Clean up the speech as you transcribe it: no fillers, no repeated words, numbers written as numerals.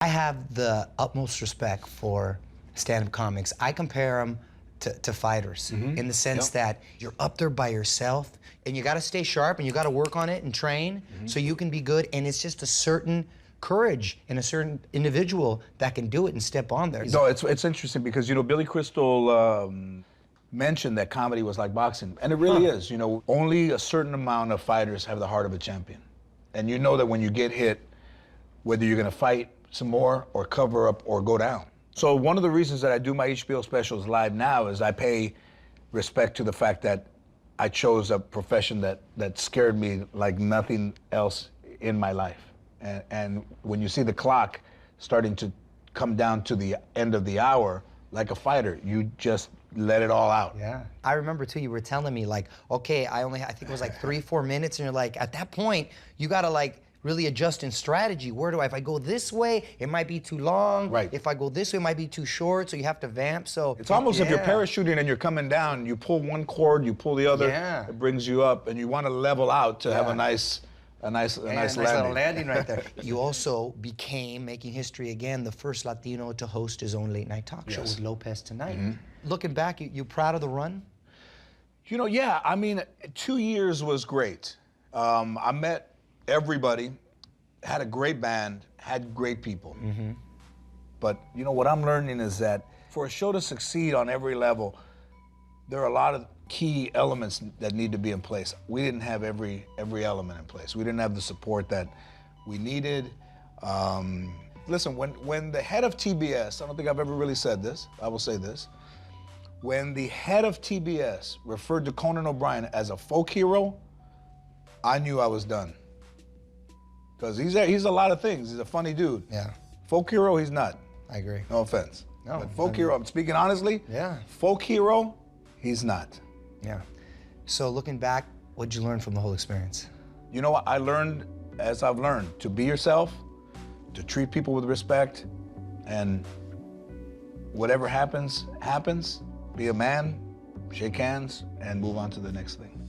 I have the utmost respect for stand-up comics. I compare them to fighters in the sense that you're up there by yourself and you gotta stay sharp and you gotta work on it and train so you can be good, and it's just a certain courage and a certain individual that can do it and step on there. No, it's interesting because, you know, Billy Crystal mentioned that comedy was like boxing, and it really is. You know, only a certain amount of fighters have the heart of a champion. And you know that when you get hit, whether you're gonna fight some more or cover up or go down. So one of the reasons that I do my HBO specials live now is I pay respect to the fact that I chose a profession that scared me like nothing else in my life. And when you see the clock starting to come down to the end of the hour, like a fighter, you just let it all out. Yeah. I remember too, you were telling me like, okay, I think it was like 3-4 minutes, and you're like, at that point, you gotta like really adjust in strategy. Where do if I go this way, it might be too long. Right. If I go this way, it might be too short, so you have to vamp. So it's almost if you're parachuting and you're coming down, you pull one cord, you pull the other, it brings you up, and you want to level out to have a nice little landing right there. You also became, making history again, the first Latino to host his own late night talk show with Lopez Tonight. Looking back, you proud of the run? You know, yeah, I mean, 2 years was great. I met everybody, had a great band, had great people. But you know what I'm learning is that for a show to succeed on every level, there are a lot of key elements that need to be in place. We didn't have every element in place. We didn't have the support that we needed. Listen, when the head of TBS, I don't think I've ever really said this, I will say this, when the head of TBS referred to Conan O'Brien as a folk hero, I knew I was done. Because he's a lot of things. He's a funny dude. Yeah. Folk hero, he's not. I agree. No offense. No. But folk hero, I'm speaking honestly. Yeah. Folk hero, he's not. Yeah. So looking back, what'd you learn from the whole experience? You know what? I learned, as I've learned, to be yourself, to treat people with respect, and whatever happens, happens. Be a man, shake hands, and move on to the next thing.